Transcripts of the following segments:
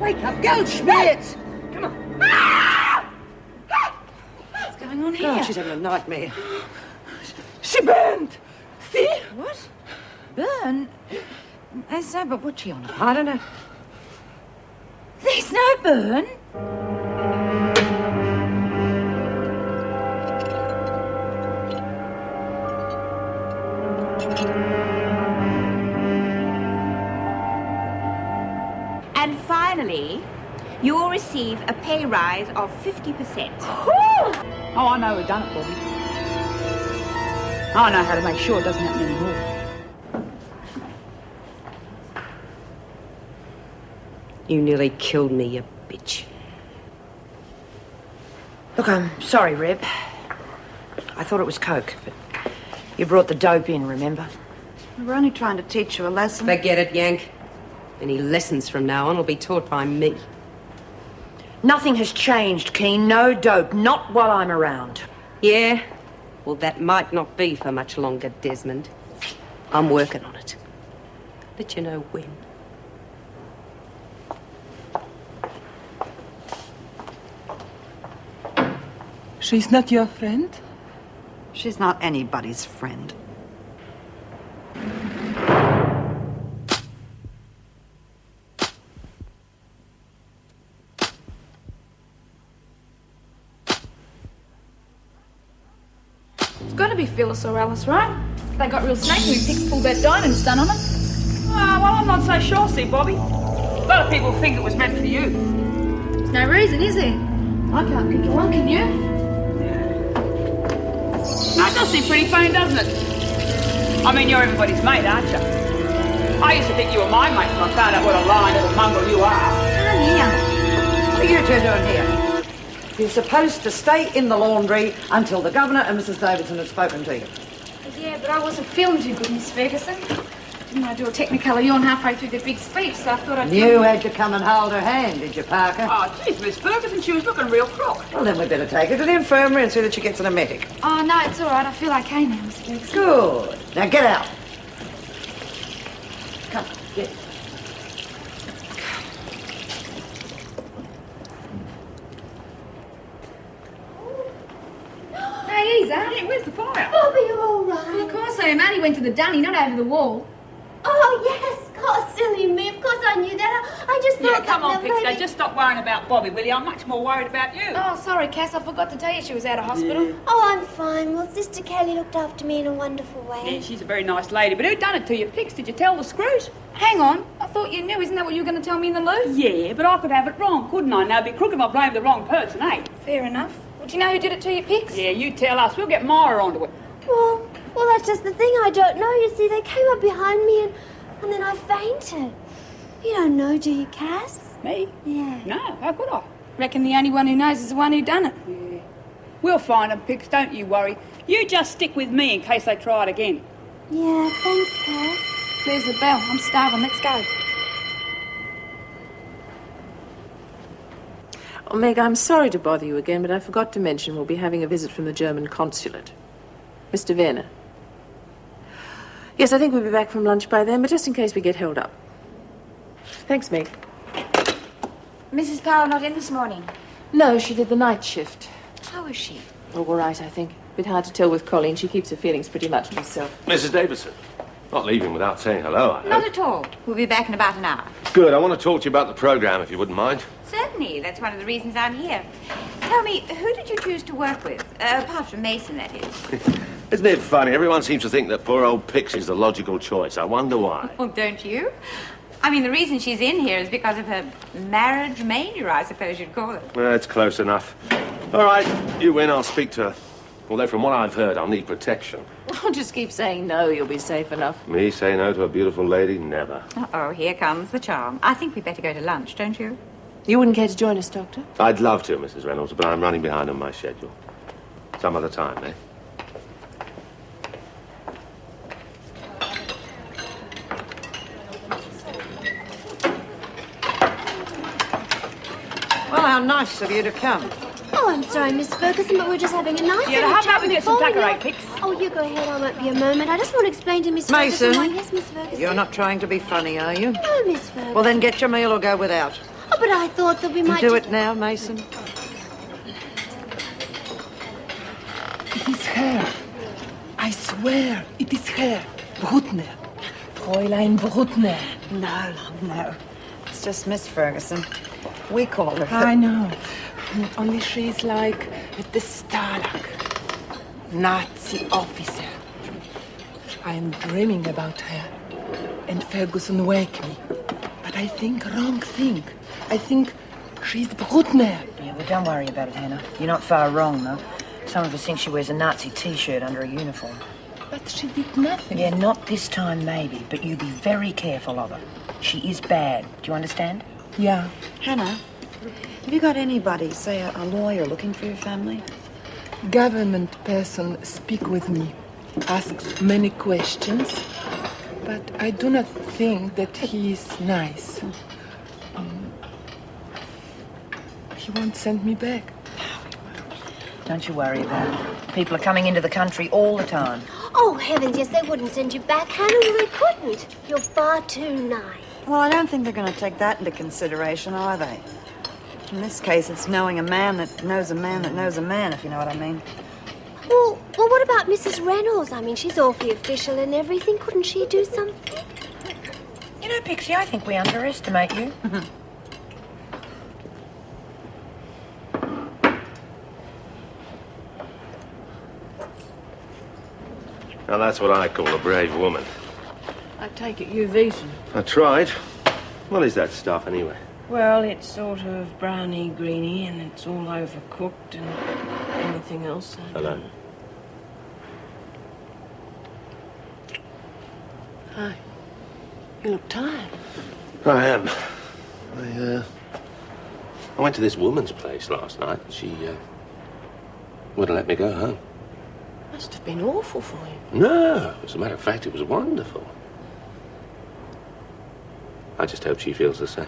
Wake up, Geldschmidt! Come on. What's going on here? God, she's having a nightmare. She burned! See? What? Burn? There's no... But what's she on about? I don't know. There's no burn? And finally, you will receive a pay rise of 50%. Oh, I know who done it, Bobbie. I know how to make sure it doesn't happen anymore. You nearly killed me, you bitch. Look, I'm sorry, Reb. I thought it was coke, but you brought the dope in, remember? We were only trying to teach you a lesson. Forget it, Yank. Any lessons from now on will be taught by me. Nothing has changed, Kean. No dope. Not while I'm around. Yeah? Well, that might not be for much longer, Desmond. I'm working on it. Let you know when. She's not your friend? She's not anybody's friend. It's got to be Phyllis or Alice, right? They got real snaky when Pix pulled that diamond stun on them. Well, I'm not so sure, see, Bobbie. A lot of people think it was meant for you. There's no reason, is there? I can't picture one, can you? No, it does seem pretty funny, doesn't it? I mean, you're everybody's mate, aren't you? I used to think you were my mate when I found out what a lying little mongrel you are. What are you two doing here? You're supposed to stay in the laundry until the Governor and Mrs. Davidson have spoken to you. Yeah, but I wasn't feeling too good, Miss Ferguson. Didn't I do a technicolor yawn halfway through the big speech, so I thought I'd... You had to come and hold her hand, did you, Parker? Oh, geez, Miss Ferguson, she was looking real crook. Well, then we'd better take her to the infirmary and see that she gets an emetic. Oh, no, it's all right. I feel okay now, Miss Ferguson. Good. Now get out. Come, get. Hey, Isa. Hey, where's the fire? Bobbie, you all right? Well, of course I am. Annie went to the dunny, not over the wall. Oh, yes. God, silly me. Of course I knew that. I just thought Yeah, come on, that Pixie. maybe... Just stop worrying about Bobbie, will you? I'm much more worried about you. Oh, sorry, Cass. I forgot to tell you she was out of hospital. Oh, I'm fine. Well, Sister Kelly looked after me in a wonderful way. Yeah, she's a very nice lady. But who done it to you, Pix? Did you tell the screws? Hang on. I thought you knew. Isn't that what you were going to tell me in the loo? Yeah, but I could have it wrong, couldn't I? Now, it'd be crook if I blamed the wrong person, eh? Fair enough. Well, do you know who did it to you, Pix? Yeah, you tell us. We'll get Myra onto it. Well, that's just the thing. I don't know. You see, they came up behind me and then I fainted. You don't know, do you, Cass? Me? Yeah. No, how could I? Reckon the only one who knows is the one who done it. Yeah. We'll find them, Pix, don't you worry. You just stick with me in case they try it again. Yeah, thanks, Cass. There's the bell. I'm starving. Let's go. Oh, Meg, I'm sorry to bother you again, but I forgot to mention we'll be having a visit from the German consulate. Mr. Werner. Yes, I think we'll be back from lunch by then, but just in case we get held up. Thanks, Meg. Mrs. Powell not in this morning? No, she did the night shift. How is she? Oh, all right, I think. Bit hard to tell with Colleen. She keeps her feelings pretty much to herself. Mrs. Davidson. Not leaving without saying hello, I hope. Not at all. We'll be back in about an hour. Good. I want to talk to you about the programme, if you wouldn't mind. Certainly. That's one of the reasons I'm here. Tell me, who did you choose to work with? Apart from Mason, that is. Isn't it funny? Everyone seems to think that poor old Pixie's the logical choice. I wonder why. Well, don't you? I mean, the reason she's in here is because of her marriage mania, I suppose you'd call it. Well, it's close enough. All right, you win. I'll speak to her. Although, from what I've heard, I'll need protection. I'll just keep saying no, you'll be safe enough. Me say no to a beautiful lady? Never. Uh-oh, here comes the charm. I think we'd better go to lunch, don't you? You wouldn't care to join us, Doctor? I'd love to, Mrs. Reynolds, but I'm running behind on my schedule. Some other time, eh? Well, how nice of you to come. Oh, I'm sorry, Miss Ferguson, but we're just having a nice Yeah, little how chat about we get some before Thackeray, Pix? Oh, you go ahead. I won't be a moment. I just want to explain to Miss Mason. Ferguson. Yes, Miss Ferguson. You're not trying to be funny, are you? No, Miss Ferguson. Well, then get your meal or go without. Oh, but I thought that we might Do it now, Mason. It is her. I swear, it is her. Brutner. Fräulein Brutner. No. It's just Miss Ferguson. We call her. I know. Only she's like the Stalag. Nazi officer. I am dreaming about her. And Ferguson wake me. But I think wrong thing. I think she's Brutner. Yeah, well, don't worry about it, Hannah. You're not far wrong, though. Some of us think she wears a Nazi T-shirt under a uniform. But she did nothing. Yeah, not this time, maybe. But you be very careful of her. She is bad. Do you understand? Yeah. Hannah, have you got anybody, say a lawyer, looking for your family? Government person speak with me. Asks many questions. But I do not think that he is nice. He won't send me back. Don't you worry about it. People are coming into the country all the time. Oh, heavens, yes, they wouldn't send you back, Hannah. Well, they couldn't. You're far too nice. Well, I don't think they're going to take that into consideration, are they? In this case, it's knowing a man that knows a man that knows a man, if you know what I mean. Well, what about Mrs. Reynolds? I mean, she's awfully official and everything. Couldn't she do something? You know, Pixie, I think we underestimate you. Now, that's what I call a brave woman. I take it you've eaten. I tried. What is that stuff, anyway? Well, it's sort of browny, greeny, and it's all overcooked and anything else. Hello. Hi. You look tired. I am. I went to this woman's place last night, and she wouldn't let me go home. Must have been awful for you. No, as a matter of fact, it was wonderful. I just hope she feels the same.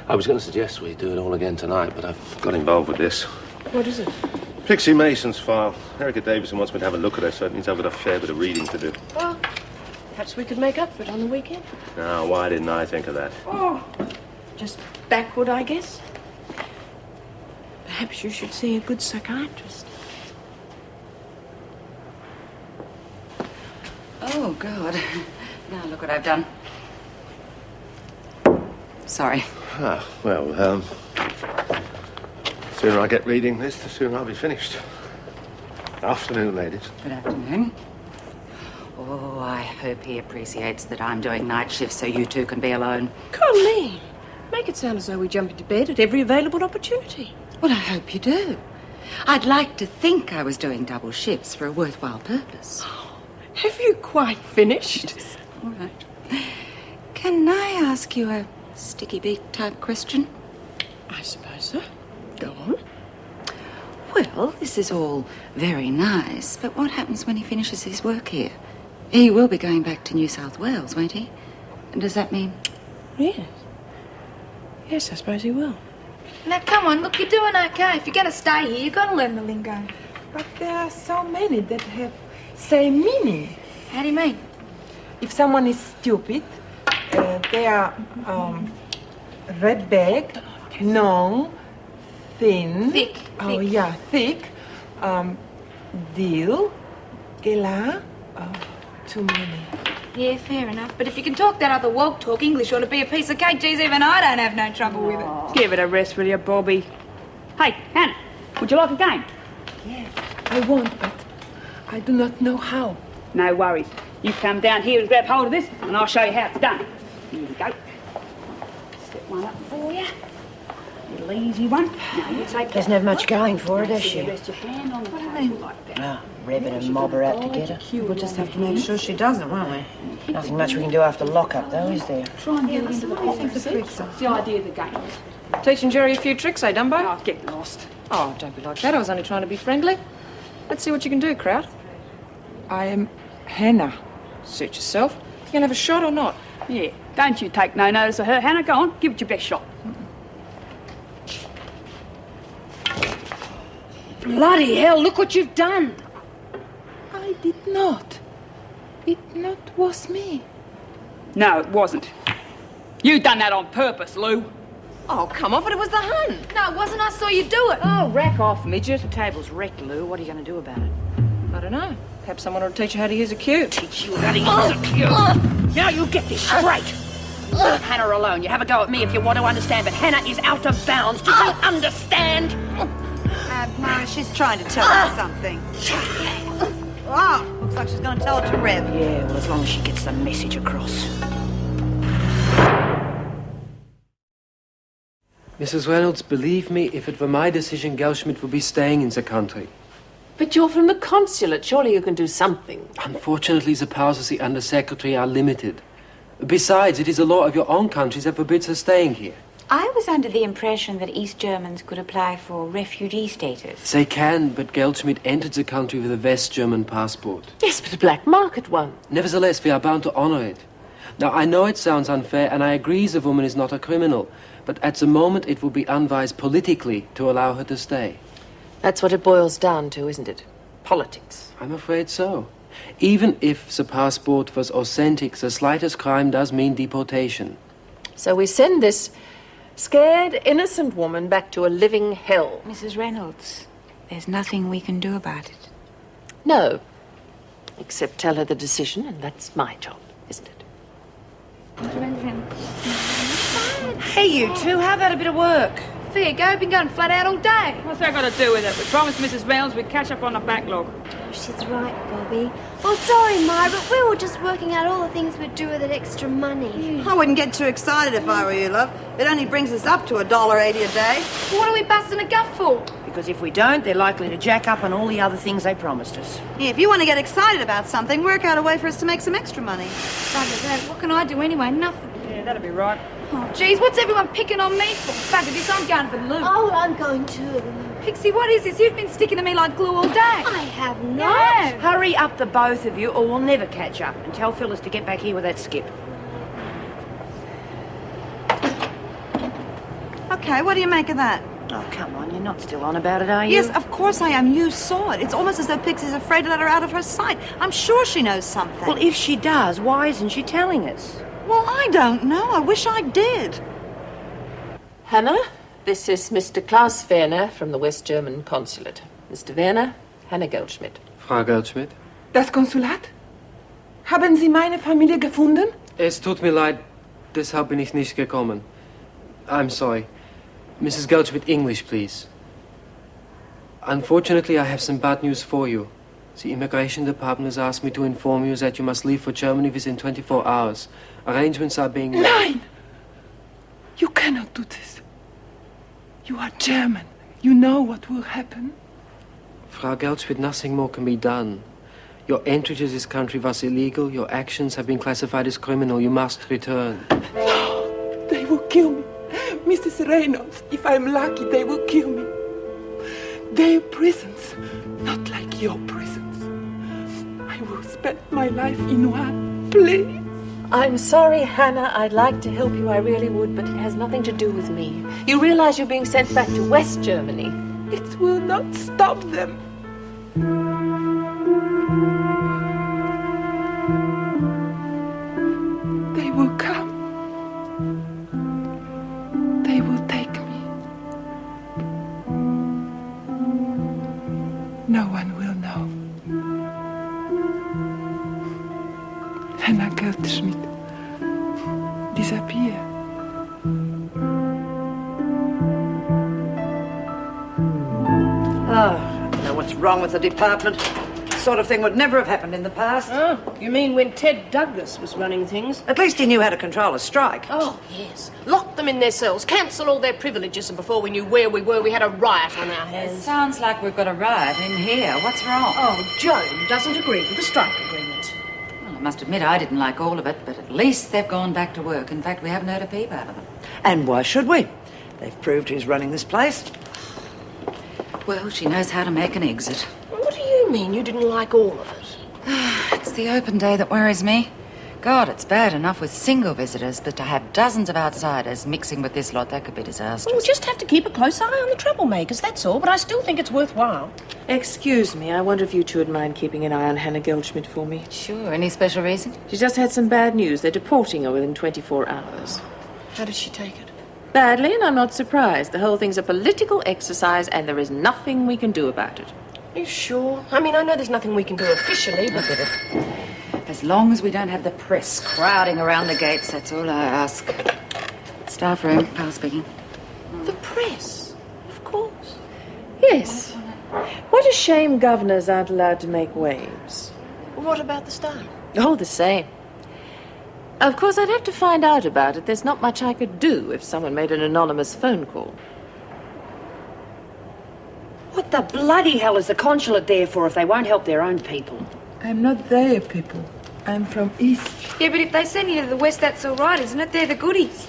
I was going to suggest we do it all again tonight, but I've got involved with this. What is it? Pixie Mason's file. Erica Davidson wants me to have a look at her, so it means I've got a fair bit of reading to do. Well, perhaps we could make up for it on the weekend. Now, why didn't I think of that? Oh, just backward, I guess. Perhaps you should see a good psychiatrist. Oh, God. Now look what I've done. Sorry. Ah, well, the sooner I get reading this, the sooner I'll be finished. Afternoon, ladies. Good afternoon. Oh, I hope he appreciates that I'm doing night shifts so you two can be alone. Colleen, make it sound as though we jump into bed at every available opportunity. Well, I hope you do. I'd like to think I was doing double shifts for a worthwhile purpose. Oh, have you quite finished? All right. Can I ask you a sticky beak type question? I suppose so. Go on. Well, this is all very nice, but what happens when he finishes his work here? He will be going back to New South Wales, won't he? And does that mean... Yes. Yes, I suppose he will. Now, come on, look, you're doing okay. If you're going to stay here, you've got to learn the lingo. But there are so many that have same meaning. How do you mean? If someone is stupid, they are red bag, long, thin. Thick. Oh, thick. yeah, thick. Deal, gela, too many. Yeah, fair enough. But if you can talk that other woke talk, English ought to be a piece of cake. Geez, even I don't have no trouble with it. Give it a rest, will you, Bobbie? Hey, Hannah, would you like a game? Yeah, I want, but I do not know how. No worries. You come down here and grab hold of this, and I'll show you how it's done. Here we go. Step one up for you. Little easy one. Now you take Doesn't have much going for her, does You she? rest your hand on the table like that. Ah, rev it and mob her out together. We'll just have to make sure she doesn't, won't we? Nothing much we can do after lockup, though, is there? Try and get it into the pocket. It's the idea of the game. Teaching Jerry a few tricks, eh, Dumbo? Oh, get lost. Oh, don't be like that. I was only trying to be friendly. Let's see what you can do, Kraut. I am Hannah. Suit yourself. You gonna have a shot or not? Yeah, don't you take no notice of her. Hannah, go on, give it your best shot. Bloody hell, look what you've done. I did not. It not was me. No, it wasn't. You done that on purpose, Lou. Oh, come on, but it was the hun. No, it wasn't. I saw you do it. Oh, rack off, midget. The table's wrecked, Lou. What are you going to do about it? I don't know. Perhaps someone will teach you how to use a cue. Teach you how to use a cue. Now you get this straight. Leave Hannah alone. You have a go at me if you want to understand, but Hannah is out of bounds. Do you understand? Myra, she's trying to tell us something. Wow, looks like she's going to tell it to Rev. Yeah, well, as long as she gets the message across. Mrs. Reynolds, believe me, if it were my decision, Geldschmidt would be staying in the country. But you're from the consulate. Surely you can do something. Unfortunately, the powers of the Undersecretary are limited. Besides, it is a law of your own country that forbids her staying here. I was under the impression that East Germans could apply for refugee status. They can, but Geldschmidt entered the country with a West German passport. Yes, but a black market one. Nevertheless, we are bound to honor it. Now, I know it sounds unfair, and I agree the woman is not a criminal, but at the moment it would be unwise politically to allow her to stay. That's what it boils down to, isn't it? Politics. I'm afraid so. Even if the passport was authentic, the slightest crime does mean deportation. So we send this scared, innocent woman back to a living hell. Mrs. Reynolds, there's nothing we can do about it. No. Except tell her the decision, and that's my job, isn't it? Hey, you two, how about a bit of work? There you go. Been going flat out all day. What's that got to do with it? We promised Mrs. Reynolds we'd catch up on the backlog. She's right, Bobbie. Oh, sorry, Myra, but we were just working out all the things we'd do with that extra money. I wouldn't get too excited if I were you, love. It only brings us up to $1.80 a day. Well, what are we busting a gut for? Because if we don't, they're likely to jack up on all the other things they promised us. Yeah, if you want to get excited about something, work out a way for us to make some extra money. Bugger that. What can I do anyway? Nothing. Yeah, that'll be right. Oh, geez, what's everyone picking on me for? Bugger this, I'm going for Lou. Oh, well, I'm going too. Pixie, what is this? You've been sticking to me like glue all day. I have not. Yeah. Hurry up, the both of you, or we'll never catch up. And tell Phyllis to get back here with that skip. Okay, what do you make of that? Oh, come on, you're not still on about it, are you? Yes, of course I am. You saw it. It's almost as though Pixie's afraid to let her out of her sight. I'm sure she knows something. Well, if she does, why isn't she telling us? Well, I don't know. I wish I did. Hannah, this is Mr. Klaus Werner from the West German Consulate. Mr. Werner, Hannah Geldschmidt. Frau Geldschmidt? Das Konsulat? Haben Sie meine Familie gefunden? Es tut mir leid, deshalb bin ich nicht gekommen. I'm sorry. Mrs. Geldschmidt, English, please. Unfortunately, I have some bad news for you. The immigration department has asked me to inform you that you must leave for Germany within 24 hours. Arrangements are being... Nein! You cannot do this. You are German. You know what will happen. Frau Geldschmidt, nothing more can be done. Your entry to this country was illegal. Your actions have been classified as criminal. You must return. No, they will kill me. Mrs. Reynolds, if I'm lucky, they will kill me. Their prisons, not like your prisons. I will spend my life in one, please. I'm sorry, Hannah. I'd like to help you, I really would, but it has nothing to do with me. You realize you're being sent back to West Germany. It will not stop them. They will come. They will take me. No one will know. Hannah Geldschmidt disappear. Oh, I don't know what's wrong with the department. This sort of thing would never have happened in the past. Oh, you mean when Ted Douglas was running things? At least he knew how to control a strike. Oh, yes. Lock them in their cells, cancel all their privileges, and before we knew where we were, we had a riot on our hands. It sounds like we've got a riot in here. What's wrong? Oh, Joan doesn't agree with the strike agreement. Well, I must admit I didn't like all of it, but at least they've gone back to work. In fact, we haven't heard a peep out of them. And why should we? They've proved who's running this place. Well, she knows how to make an exit. What do you mean you didn't like all of it? It's the open day that worries me. God, it's bad enough with single visitors, but to have dozens of outsiders mixing with this lot, that could be disastrous. Well, we'll just have to keep a close eye on the troublemakers, that's all, but I still think it's worthwhile. Excuse me, I wonder if you two would mind keeping an eye on Hannah Geldschmidt for me. Sure, any special reason? She's just had some bad news. They're deporting her within 24 hours. How did she take it? Badly, and I'm not surprised. The whole thing's a political exercise, and there is nothing we can do about it. Are you sure? I mean, I know there's nothing we can do officially, but... As long as we don't have the press crowding around the gates, that's all I ask. Staff room, Pal speaking. The press? Of course. Yes. What a shame governors aren't allowed to make waves. What about the style? Oh, the same. Of course, I'd have to find out about it. There's not much I could do if someone made an anonymous phone call. What the bloody hell is the consulate there for if they won't help their own people? I'm not their people. I'm from East. Yeah, but if they send you to the West, that's all right, isn't it? They're the goodies.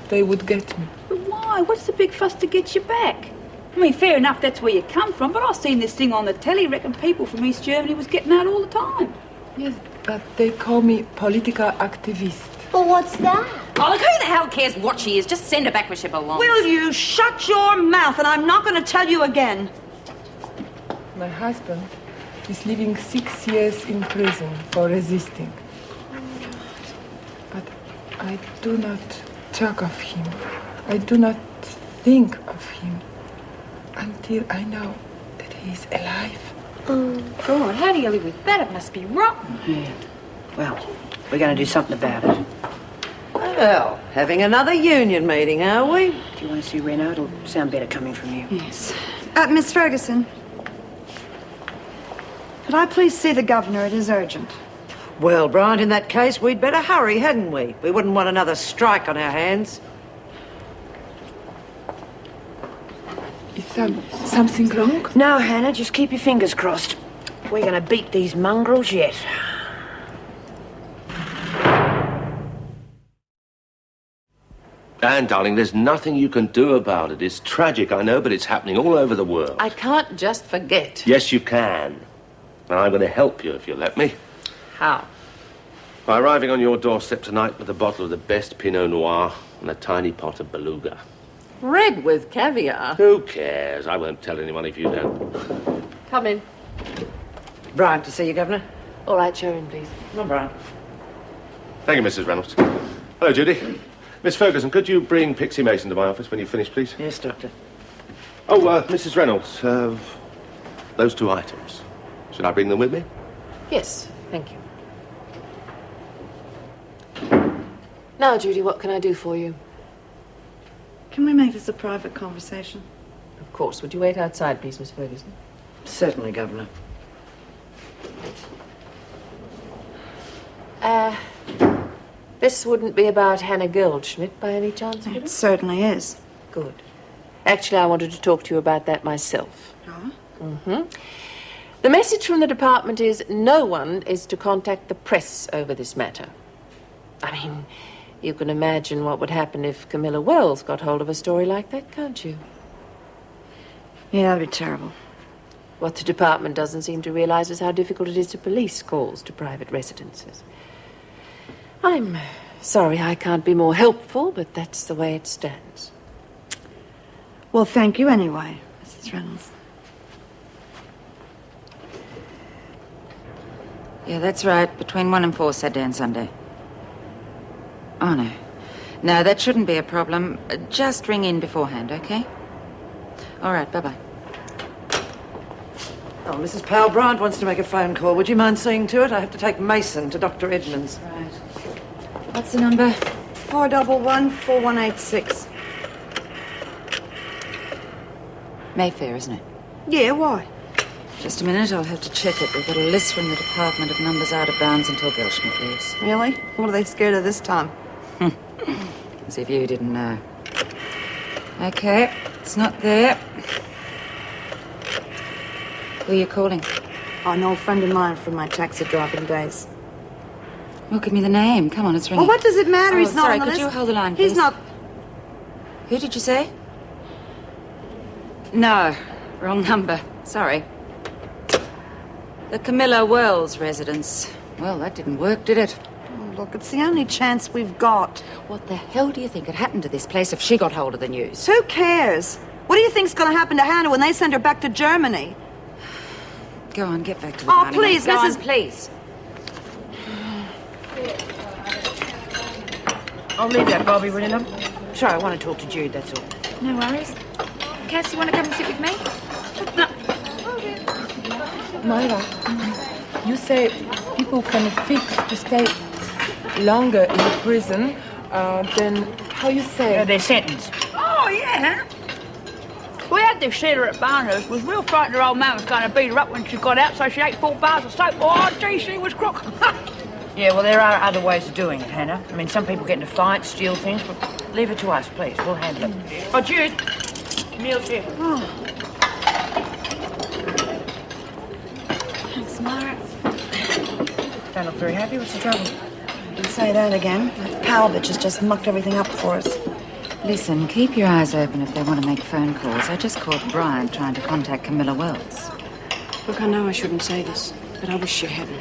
They would get me. But why? What's the big fuss to get you back? I mean, fair enough, that's where you come from, but I've seen this thing on the telly. Reckon people from East Germany was getting out all the time. Yes, but they call me political activist. Well, what's that? Oh, look, who the hell cares what she is? Just send her back where she belongs. Will you shut your mouth, and I'm not going to tell you again. My husband is living 6 years in prison for resisting. But I do not talk of him. I do not think of him until I know that he is alive. Oh, God, how do you live with that? It must be rotten. Yeah. Well, we're going to do something about it. Well, having another union meeting, are we? Do you want to see Reno? It'll sound better coming from you. Yes. Miss Ferguson. Could I please see the governor? It is urgent. Well, Bryant, in that case, we'd better hurry, hadn't we? We wouldn't want another strike on our hands. Is something wrong? No, Hannah, just keep your fingers crossed. We're going to beat these mongrels yet. Anne, darling, there's nothing you can do about it. It's tragic, I know, but it's happening all over the world. I can't just forget. Yes, you can. And I'm going to help you if you'll let me. How? By arriving on your doorstep tonight with a bottle of the best Pinot Noir and a tiny pot of beluga. Red with caviar. Who cares? I won't tell anyone if you don't. Come in. Bryant, to see you, Governor. All right, show in, please. Come on, Bryant. Thank you, Mrs. Reynolds. Hello, Judy. Miss Ferguson, could you bring Pixie Mason to my office when you finish, please? Yes, Doctor. Oh, Mrs. Reynolds, those 2 items. Should I bring them with me? Yes, thank you. Now, Judy, what can I do for you? Can we make this a private conversation? Of course. Would you wait outside, please, Miss Ferguson? Certainly, Governor. This wouldn't be about Hannah Geldschmidt by any chance, would It certainly is. Good. Actually, I wanted to talk to you about that myself. Oh? Mm-hmm. The message from the department is no one is to contact the press over this matter. I mean, you can imagine what would happen if Camilla Wells got hold of a story like that, can't you? Yeah, that'd be terrible. What the department doesn't seem to realize is how difficult it is to police calls to private residences. I'm sorry I can't be more helpful, but that's the way it stands. Well, thank you anyway, Mrs. Reynolds. Yeah, that's right. Between 1 and 4, Saturday and Sunday. Oh, no. No, that shouldn't be a problem. Just ring in beforehand, okay? All right, bye-bye. Oh, Mrs. Powell, Bryant wants to make a phone call. Would you mind seeing to it? I have to take Mason to Dr. Edmonds. Right. What's the number? 411-4186. Mayfair, isn't it? Yeah, why? Just a minute, I'll have to check it. We've got a list from the Department of Numbers out of bounds until Geldschmidt leaves. Really? What are they scared of this time? As if you didn't know. Okay, it's not there. Who are you calling? Oh, an old friend of mine from my taxi driving days. Well, give me the name. Come on, it's ringing. Well, what does it matter? Oh, He's not sorry, on the could list. you hold the line, please? He's not... Who did you say? No, wrong number. Sorry. The Camilla Wells residence. Well, that didn't work, did it? Oh, look, it's the only chance we've got. What the hell do you think had happened to this place if she got hold of the news? Who cares? What do you think's going to happen to Hannah when they send her back to Germany? Go on, get back to the Oh, dining please, room. Go Mrs. on, please. I'll leave that, Bobbie, will you, love? Sorry, I want to talk to Jude, that's all. No worries. Cass, you want to come and sit with me? No. Myra, you say people can fix to stay longer in the prison than how you say? They're sentenced. Oh, yeah. We had this sitter at Barnhurst. Was real frightened her old man was going to beat her up when she got out, so she ate 4 bars of soap. Oh, gee, she was crook. Yeah, well, there are other ways of doing it, Hannah. I mean, some people get into fights, steal things, but leave it to us, please. We'll handle it. Oh, Jude. Meal's here. Oh. Thanks, Myra. Don't look very happy. What's the trouble? Don't say that again. That cow bitch has just mucked everything up for us. Listen, keep your eyes open if they want to make phone calls. I just caught Bryant trying to contact Camilla Wells. Look, I know I shouldn't say this, but I wish you hadn't.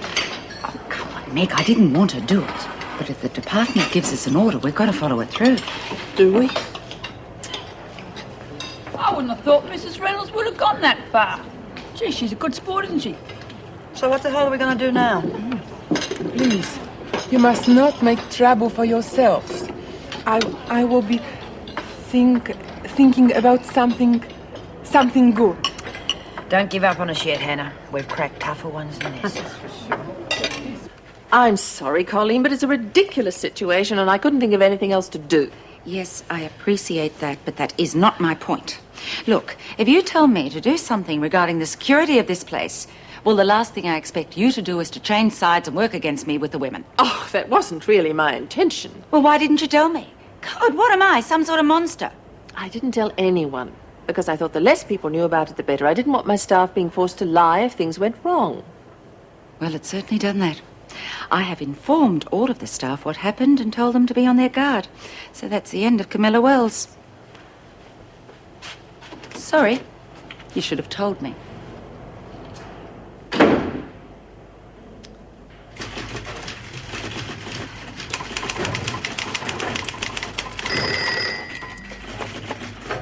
Oh, come on, Nick. I didn't want to do it. But if the department gives us an order, we've got to follow it through. Do we? I wouldn't have thought Mrs. Reynolds would have gone that far. Gee, she's a good sport, isn't she? So what the hell are we going to do now? Please, you must not make trouble for yourselves. I will be thinking about something good. Don't give up on us yet, Hannah. We've cracked tougher ones than this. I'm sorry, Colleen, but it's a ridiculous situation and I couldn't think of anything else to do. Yes, I appreciate that, but that is not my point. Look, if you tell me to do something regarding the security of this place, well, the last thing I expect you to do is to change sides and work against me with the women. Oh, that wasn't really my intention. Well, why didn't you tell me? God, what am I, some sort of monster? I didn't tell anyone, because I thought the less people knew about it, the better. I didn't want my staff being forced to lie if things went wrong. Well, it's certainly done that. I have informed all of the staff what happened and told them to be on their guard. So that's the end of Camilla Wells. Sorry. You should have told me.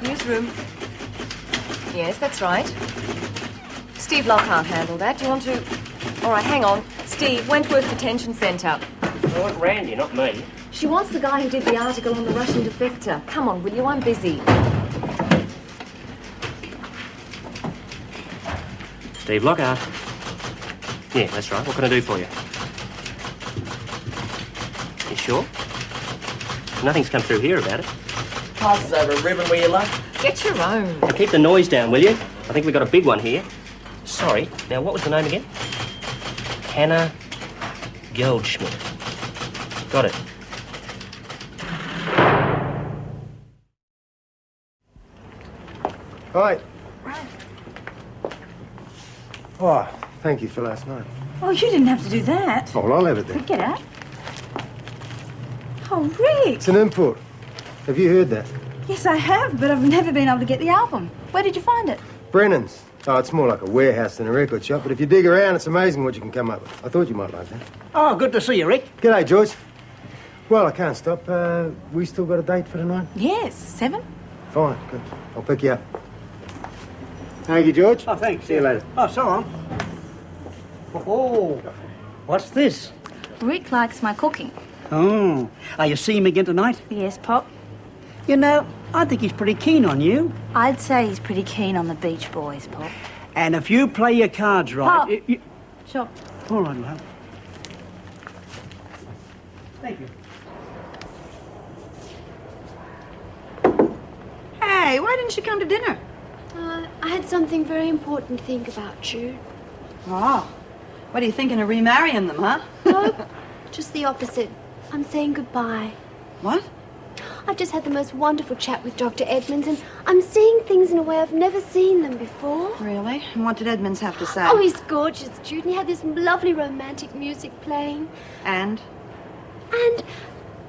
Newsroom. Yes, that's right. Steve Lockhart handled that. Do you want to... All right, hang on. Steve, Wentworth Detention Centre. I want Randy, not me. She wants the guy who did the article on the Russian defector. Come on, will you? I'm busy. Steve Lockhart. Yeah, that's right. What can I do for you? You sure? Nothing's come through here about it. Passes over a ribbon where you like. Get your own. Now keep the noise down, will you? I think we've got a big one here. Sorry. Now, what was the name again? Hannah Geldschmidt. Got it. Hi. Oh, thank you for last night. Oh, you didn't have to do that. Oh, well, I'll have it then. Get out. Oh, Rick. It's an import. Have you heard that? Yes, I have, but I've never been able to get the album. Where did you find it? Brennan's. Oh, it's more like a warehouse than a record shop, but if you dig around, it's amazing what you can come up with. I thought you might like that. Oh, good to see you, Rick. G'day, George. Well, I can't stop. We still got a date for tonight? Yes, 7. Fine, good. I'll pick you up. Thank you, George. Oh, thanks. See you later. Oh, so long. Oh, what's this? Rick likes my cooking. Oh, are you seeing him again tonight? Yes, Pop. You know, I think he's pretty keen on you. I'd say he's pretty keen on the Beach Boys, Pop. And if you play your cards right... Pop. Sure. All right, love. Thank you. Hey, why didn't you come to dinner? I had something very important to think about, Jude. Oh. What are you thinking of remarrying them, huh? No, just the opposite. I'm saying goodbye. What? I've just had the most wonderful chat with Dr. Edmonds, and I'm seeing things in a way I've never seen them before. Really? And what did Edmonds have to say? Oh, he's gorgeous, Jude, and he had this lovely romantic music playing. And? And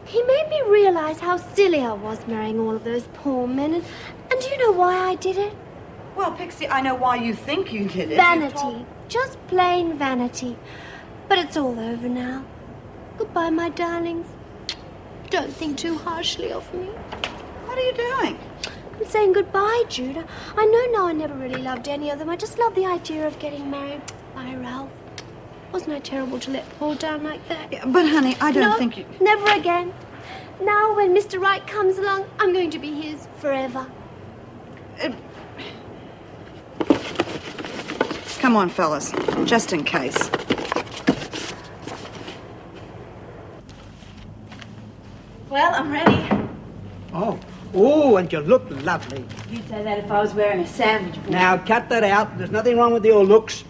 he made me realize how silly I was marrying all of those poor men, and do you know why I did it? Well, Pixie, I know why you think you did it. Vanity. Just plain vanity. But it's all over now. Goodbye, my darlings. Don't think too harshly of me. What are you doing? I'm saying goodbye, Jude. I know now I never really loved any of them. I just love the idea of getting married by Ralph. Wasn't I terrible to let Paul down like that? Yeah, but, honey, I don't think you... never again. now when Mr. Right comes along, I'm going to be his forever. Come on, fellas, just in case. Well, I'm ready. Oh, and you look lovely. You'd say that if I was wearing a sandwich board. Now, cut that out. There's nothing wrong with your looks.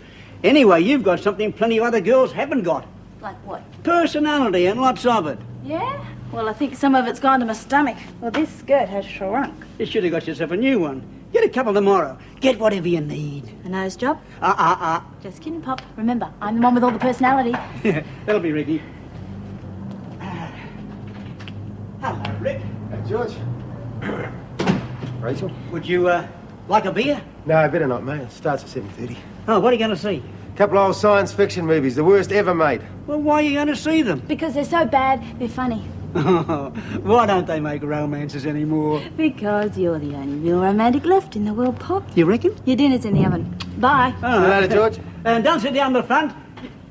Anyway, you've got something plenty of other girls haven't got. Like what? Personality, and lots of it. Yeah? Well, I think some of it's gone to my stomach. Well, this skirt has shrunk. You should have got yourself a new one. Get a couple tomorrow. Get whatever you need. A nose job? Uh. Just kidding, Pop. Remember, I'm the one with all the personality. That'll be Ricky. Hello, Rick. Hey, George. Rachel? Would you, like a beer? No, better not, mate. It starts at 7:30. Oh, what are you going to see? Couple of old science fiction movies, the worst ever made. Well, why are you going to see them? Because they're so bad, they're funny. Why don't they make romances anymore? Because you're the only real romantic left in the world, Pop. You reckon? Your dinner's in the oven. Bye. See you later, George. And don't sit down the front.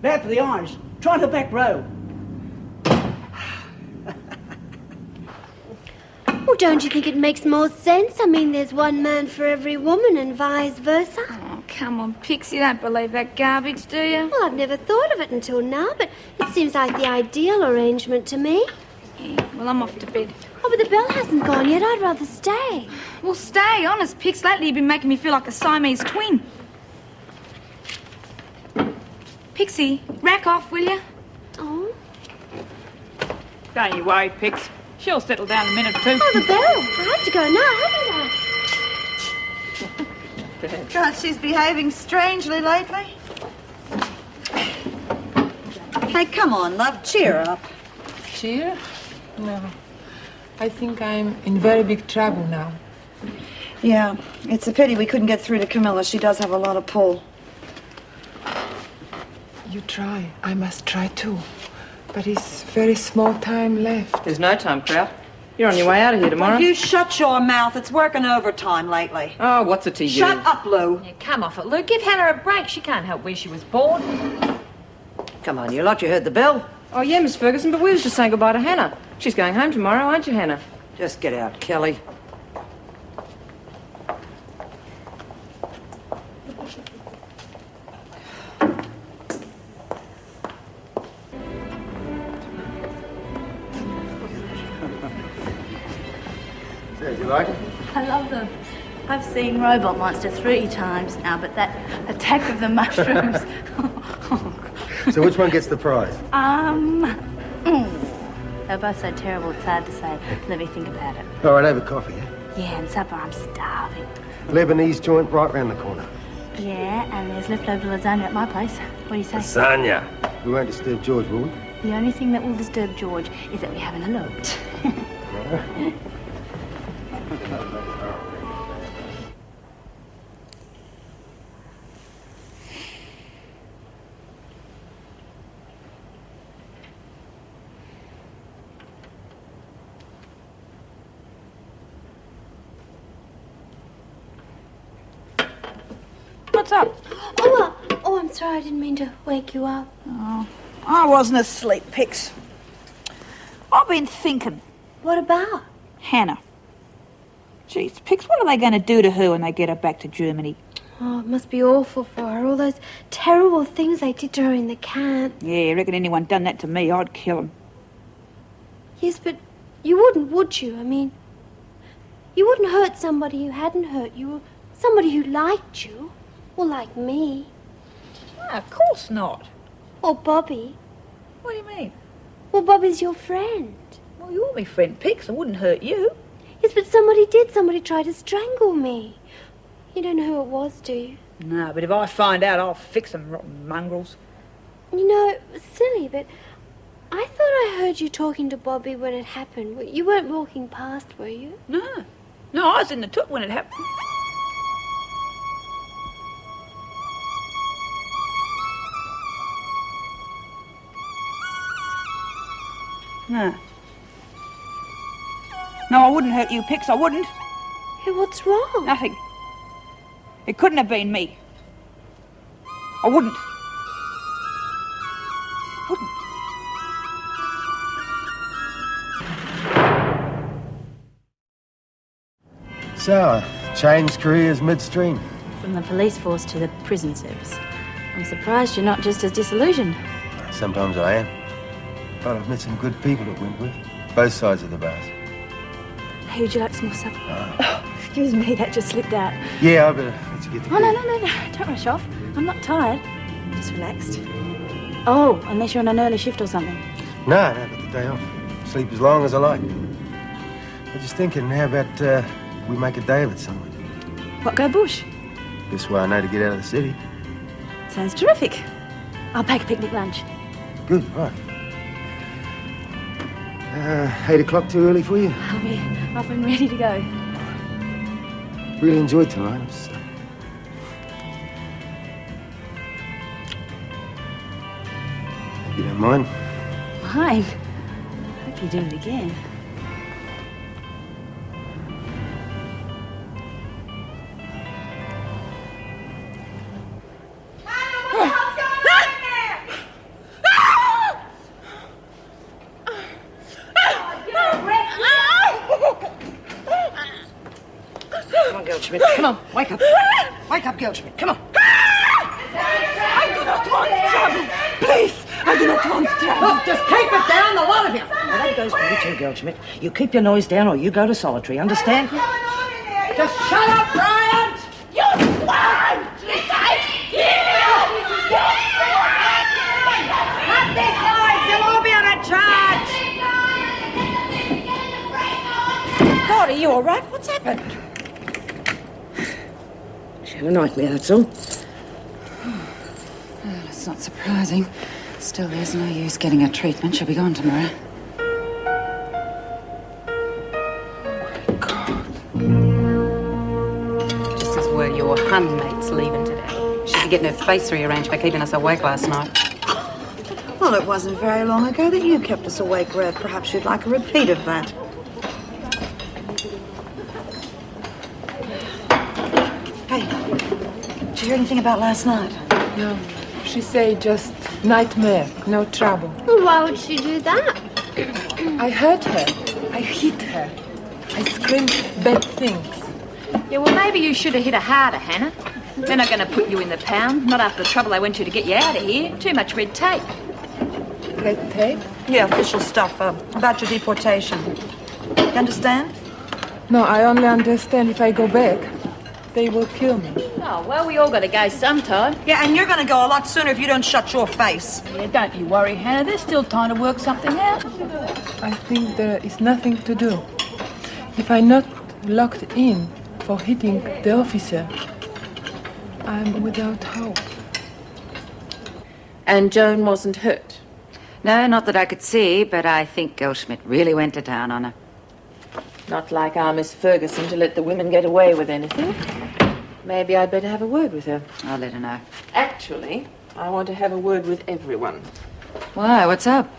There for the eyes. Try the back row. Well, don't you think it makes more sense? I mean, there's one man for every woman and vice versa. Oh, come on, Pixie, you don't believe that garbage, do you? Well, I've never thought of it until now, but it seems like the ideal arrangement to me. Yeah, well, I'm off to bed. Oh, but the bell hasn't gone yet. I'd rather stay. Well, stay, honest, Pix. Lately you've been making me feel like a Siamese twin. Pixie, rack off, will you? Oh. Don't you worry, Pix. She'll settle down in a minute or two. Oh, the bell. I have to go now, haven't I? God, she's behaving strangely lately. Hey, come on, love, cheer up. Cheer? No. I think I'm in very big trouble now. Yeah, it's a pity we couldn't get through to Camilla. She does have a lot of pull. You try. I must try too. But it's very small time left. There's no time, Kraut. You're on your way out of here tomorrow. Will you shut your mouth? It's working overtime lately. Oh, what's it to you? Shut up, Lou. Yeah, come off it, Lou. Give Hannah a break. She can't help where she was born. Come on, you lot, you heard the bell. Oh, yeah, Miss Ferguson, but we was just saying goodbye to Hannah. She's going home tomorrow, aren't you, Hannah? Just get out, Kelly. Did you like it? I love them. I've seen Robot Monster 3 times now, but that Attack of the Mushrooms... So which one gets the prize? They're both so terrible, it's hard to say. Let me think about it. All right, have a coffee, yeah? Yeah, and supper, I'm starving. Lebanese joint right round the corner. Yeah, and there's leftover lasagna at my place. What do you say? Lasagna. We won't disturb George, will we? The only thing that will disturb George is that we haven't eloped. What's up? Oh, I'm sorry. I didn't mean to wake you up. Oh, I wasn't asleep, Pix. I've been thinking. What about? Hannah. Jeez, Pix, what are they going to do to her when they get her back to Germany? Oh, it must be awful for her. All those terrible things they did to her in the camp. Yeah, I reckon anyone done that to me, I'd kill them. Yes, but you wouldn't, would you? I mean, you wouldn't hurt somebody who hadn't hurt you, or somebody who liked you, or like me. No, of course not. Or Bobbie. What do you mean? Well, Bobbie's your friend. Well, you're my friend, Pix. I wouldn't hurt you. Yes, but somebody did. Somebody tried to strangle me. You don't know who it was, do you? No, but if I find out, I'll fix them, rotten mongrels. You know, it was silly, but I thought I heard you talking to Bobbie when it happened. You weren't walking past, were you? No. No, I was in the took when it happened. No. No, I wouldn't hurt you, Pix. I wouldn't. Hey, what's wrong? Nothing. It couldn't have been me. I wouldn't. So, I changed careers midstream. From the police force to the prison service. I'm surprised you're not just as disillusioned. Sometimes I am. But I've met some good people at Wentworth. Both sides of the bars. Hey, would you like some more supper? Oh, excuse me, that just slipped out. Yeah, I better let you get to bed. Oh, no. Don't rush off. I'm not tired. Just relaxed. Oh, unless you're on an early shift or something. No, I've got the day off. Sleep as long as I like. I was just thinking, how about we make a day of it somewhere? What, go bush? This way I know to get out of the city. Sounds terrific. I'll pack a picnic lunch. Good, right. 8 o'clock too early for you? I'll be up and ready to go. Really enjoyed tonight. Hope you don't mind. Fine. Hope you do it again. Geldschmidt, come on, wake up. Wake up, Geldschmidt, come on. I do not want trouble. Please, I do not want trouble. Look, just keep it down, the lot of you. Now, that goes for you too, Geldschmidt. You keep your noise down or you go to solitary, understand? Just shut up, Bryant! You swine! Cut this noise, you'll all be on a charge! God, are you all right? What's happened? She had a nightmare, that's all. Well, it's not surprising. Still, there's no use getting her treatment. She'll be gone tomorrow. Just as were your Hun mates leaving today. She'd be getting her face rearranged by keeping us awake last night. Well, it wasn't very long ago that you kept us awake, Red. Perhaps you'd like a repeat of that. Hey, did you hear anything about last night? No. She said just nightmare, no trouble. Well, why would she do that? I hurt her. I hit her. I screamed bad things. Yeah, well, maybe you should have hit her harder, Hannah. They're not going to put you in the pound. Not after the trouble they went to get you out of here. Too much red tape. Red tape? Yeah, official stuff about your deportation. You understand? No, I only understand if I go back, they will kill me. Oh, well, we all got to go sometime. Yeah, and you're going to go a lot sooner if you don't shut your face. Yeah, don't you worry, Hannah. There's still time to work something out. I think there is nothing to do. If I'm not locked in for hitting the officer, I'm without hope. And Joan wasn't hurt? No, not that I could see, but I think Geldschmidt really went to town on her. Not like our Miss Ferguson to let the women get away with anything. Maybe I'd better have a word with her. I'll let her know. Actually, I want to have a word with everyone. Why? What's up?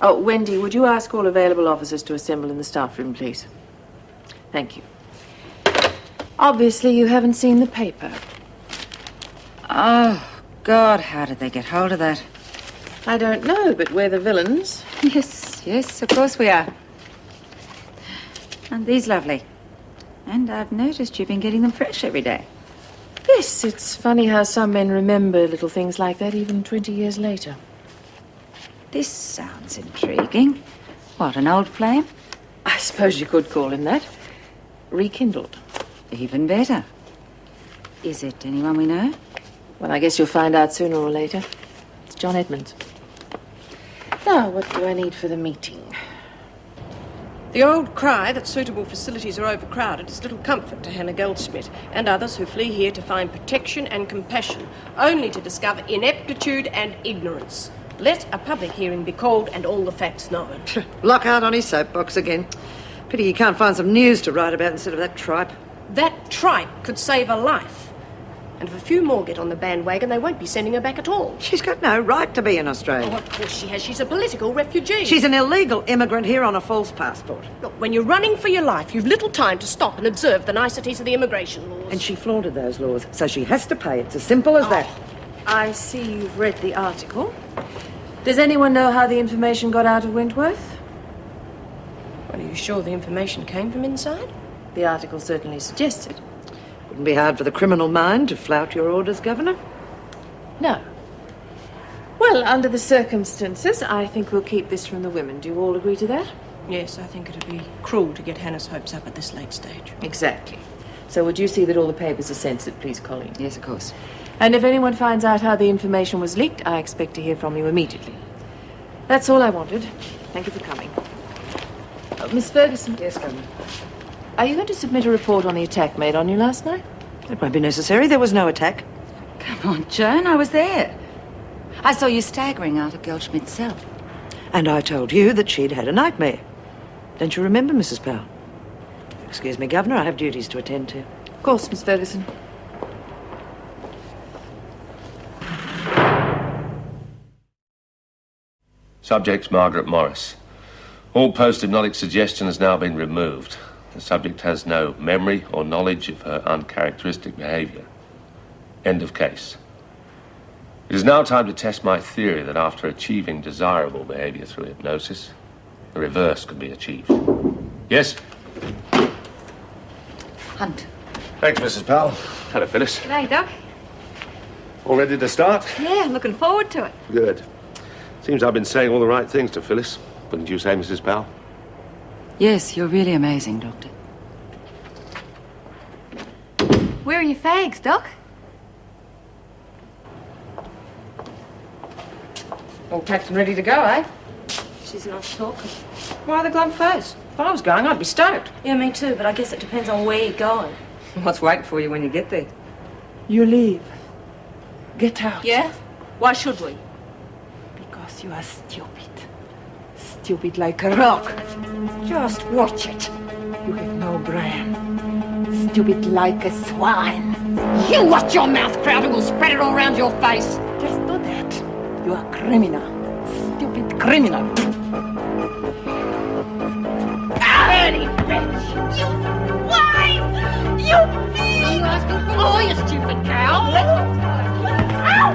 Oh, Wendy, would you ask all available officers to assemble in the staff room, please? Thank you. Obviously, you haven't seen the paper. Oh, God, how did they get hold of that? I don't know, but we're the villains. Yes, of course we are. And these lovely. And I've noticed you've been getting them fresh every day. Yes, it's funny how some men remember little things like that even 20 years later. This sounds intriguing. What, an old flame? I suppose you could call him that. Rekindled. Even better. Is it anyone we know? Well, I guess you'll find out sooner or later. It's John Edmonds. Now, what do I need for the meeting? The old cry that suitable facilities are overcrowded is little comfort to Hannah Geldschmidt and others who flee here to find protection and compassion, only to discover ineptitude and ignorance. Let a public hearing be called and all the facts known. Lockhart on his soapbox again. Pity he can't find some news to write about instead of that tripe. That tripe could save a life. And if a few more get on the bandwagon, they won't be sending her back at all. She's got no right to be in Australia. Oh, of course she has. She's a political refugee. She's an illegal immigrant here on a false passport. Look, when you're running for your life, you've little time to stop and observe the niceties of the immigration laws. And she flaunted those laws, so she has to pay. It's as simple as that. I see you've read the article. Does anyone know how the information got out of Wentworth? Well, are you sure the information came from inside? The article certainly suggested. Wouldn't be hard for the criminal mind to flout your orders, Governor. No. Well, under the circumstances, I think we'll keep this from the women. Do you all agree to that? Yes, I think it'd be cruel to get Hannah's hopes up at this late stage. Exactly. So would you see that all the papers are censored, please, Colleen? Yes, of course. And if anyone finds out how the information was leaked, I expect to hear from you immediately. That's all I wanted. Thank you for coming. Miss Ferguson. Yes, Governor. Are you going to submit a report on the attack made on you last night? It won't be necessary. There was no attack. Come on, Joan, I was there. I saw you staggering out of Geldschmidt's cell. And I told you that she'd had a nightmare. Don't you remember, Mrs. Powell? Excuse me, Governor, I have duties to attend to. Of course, Miss Ferguson. Subject's Margaret Morris. All post-hypnotic suggestion has now been removed. The subject has no memory or knowledge of her uncharacteristic behaviour. End of case. It is now time to test my theory that after achieving desirable behaviour through hypnosis, the reverse can be achieved. Yes? Hunt. Thanks, Mrs. Powell. Hello, Phyllis. G'day, Doc. All ready to start? Yeah, I'm looking forward to it. Good. Seems I've been saying all the right things to Phyllis. Wouldn't you say, Mrs. Powell? Yes, you're really amazing, Doctor. Where are your fags, Doc? All packed and ready to go, eh? She's not talking. Why the glum face? If I was going, I'd be stoked. Yeah, me too, but I guess it depends on where you're going. What's waiting for you when you get there? You leave. Get out. Yeah? Why should we? Because you are stupid. Stupid like a rock. Just watch it. You have no brain. Stupid like a swine. You watch your mouth, Crowder. We'll spread it all around your face. Just do that. You are criminal. Stupid criminal. Dirty bitch! You swine! You thief! You asking for more, you stupid cow! Ow!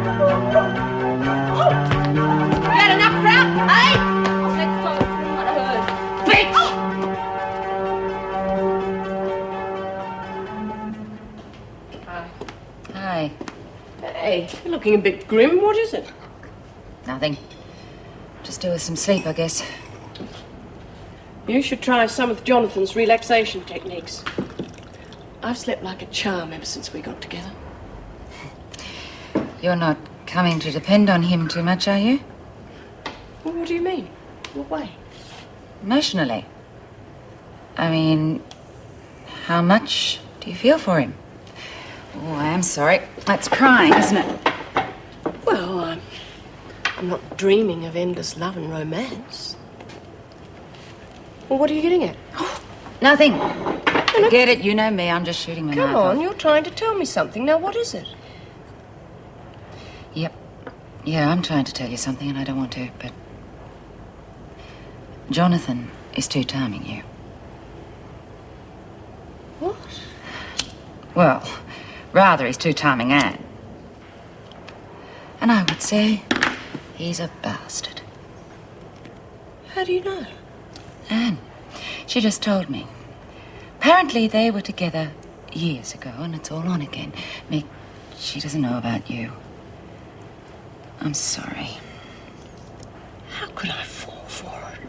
Had enough, Crowd? Eh? Next time, what I heard. Bitch! Hi. Hey, you're looking a bit grim. What is it? Nothing. Just do with some sleep, I guess. You should try some of Jonathan's relaxation techniques. I've slept like a charm ever since we got together. You're not coming to depend on him too much, are you? Well, what do you mean? What way? Emotionally. I mean, how much do you feel for him? Oh, I am sorry. That's crying, isn't it? Well, I'm not dreaming of endless love and romance. Well, what are you getting at? Nothing. Forget it. You know me. I'm just shooting my Come mouth on, off. you're trying to tell me something. Now, what is it? Yep. Yeah, I'm trying to tell you something and I don't want to, but... Jonathan is too charming you. What? Well, rather he's too charming Anne. And I would say he's a bastard. How do you know? Anne. She just told me. Apparently they were together years ago and it's all on again. Mick, she doesn't know about you. I'm sorry. How could I fall for it?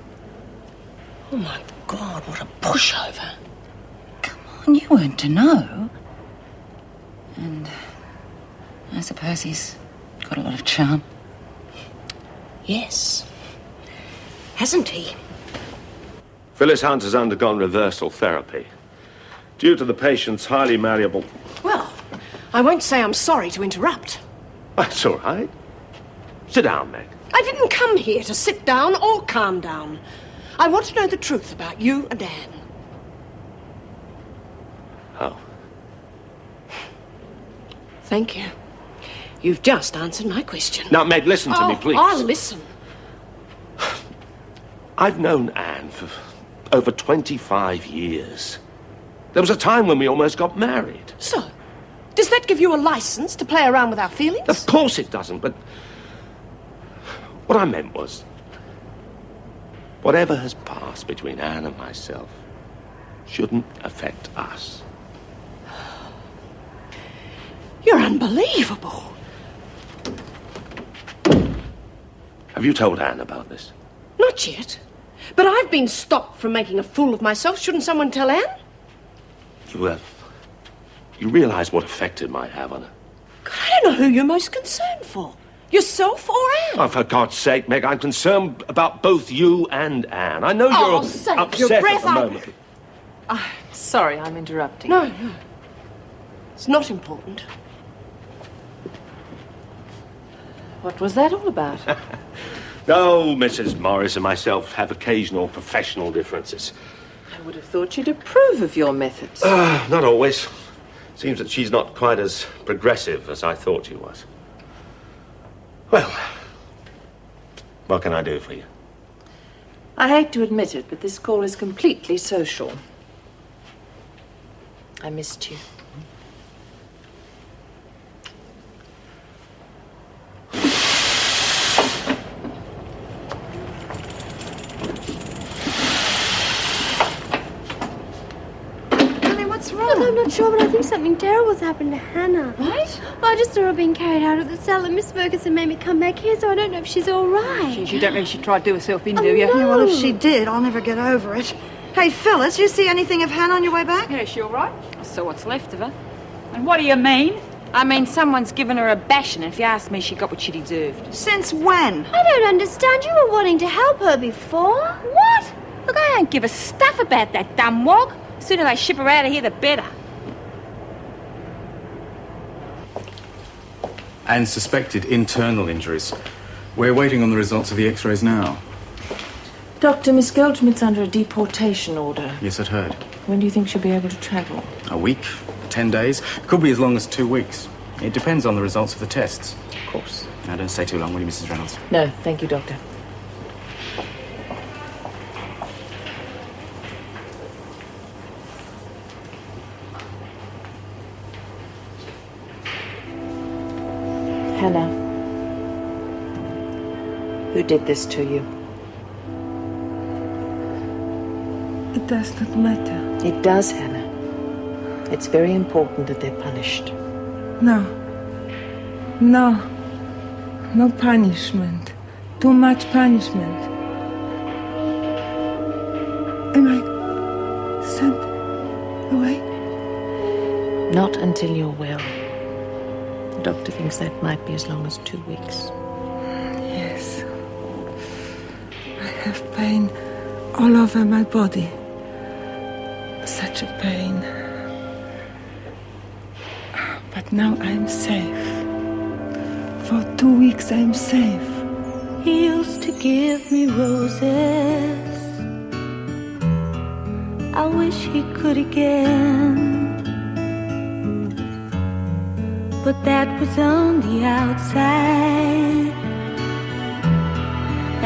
Oh, my God, what a pushover. And you weren't to know. And I suppose he's got a lot of charm. Yes. Hasn't he? Phyllis Hunt has undergone reversal therapy. Due to the patient's highly malleable... Well, I won't say I'm sorry to interrupt. That's all right. Sit down, Meg. I didn't come here to sit down or calm down. I want to know the truth about you and Anne. Oh. Thank you. You've just answered my question. Now, Meg, listen to me, please. I'll listen. I've known Anne for over 25 years. There was a time when we almost got married. So, does that give you a license to play around with our feelings? Of course it doesn't, but... what I meant was... whatever has passed between Anne and myself shouldn't affect us. You're unbelievable. Have you told Anne about this? Not yet. But I've been stopped from making a fool of myself. Shouldn't someone tell Anne? You realise what effect it might have on her? God, I don't know who you're most concerned for. Yourself or Anne? Oh, for God's sake, Meg, I'm concerned about both you and Anne. I know you're upset your breath at the moment. Sorry, I'm interrupting. No. It's not important. What was that all about? No, Mrs. Morris and myself have occasional professional differences. I would have thought you'd approve of your methods. Not always. Seems that she's not quite as progressive as I thought she was. Well, what can I do for you? I hate to admit it, but this call is completely social. I missed you. What's wrong? Look, I'm not sure, but I think something terrible's happened to Hannah. What? Well, I just saw her being carried out of the cell, and Miss Ferguson made me come back here, so I don't know if she's all right. Geez, you don't reckon she tried to do herself in, Oh, do you? no. Yeah, Well, if she did, I'll never get over it. Hey, Phyllis, you see anything of Hannah on your way back? Yeah, she all right? I saw what's left of her. And what do you mean? I mean, someone's given her a bashing, and if you ask me, she got what she deserved. Since when? I don't understand. You were wanting to help her before. What? Look, I don't give a stuff about that dumb wog. The sooner they ship her out of here, the better. And suspected internal injuries. We're waiting on the results of the x-rays now. Doctor, Miss Geldschmidt's under a deportation order. Yes, I'd heard. When do you think she'll be able to travel? A week, 10 days, could be as long as 2 weeks. It depends on the results of the tests. Of course. Now, don't stay too long, will you, Mrs. Reynolds? No, thank you, Doctor. Hannah, who did this to you? It does not matter. It does, Hannah. It's very important that they're punished. No. No. No punishment. Too much punishment. Am I sent away? Not until you're well. The doctor thinks that might be as long as 2 weeks. Yes. I have pain all over my body. Such a pain. But now I'm safe. For 2 weeks I'm safe. He used to give me roses. I wish he could again. But that was on the outside,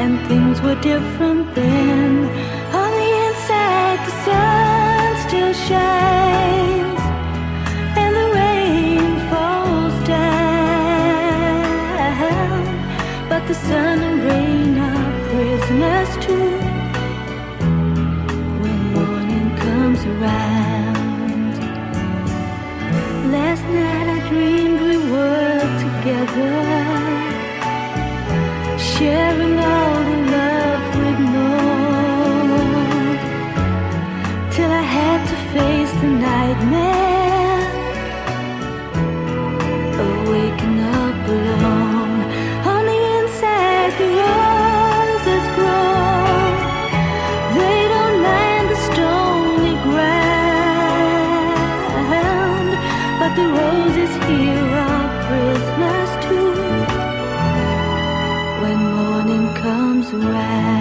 and things were different then. On the inside, the sun still shines, and the rain falls down. But the sun and rain are prisoners too when morning comes around. Last night I dreamed we were together, sharing all the love we'd known, till I had to face the nightmare of waking up alone. On the inside the roses grow, they don't mind the stony ground, but the roses here are prisoners too when morning comes around.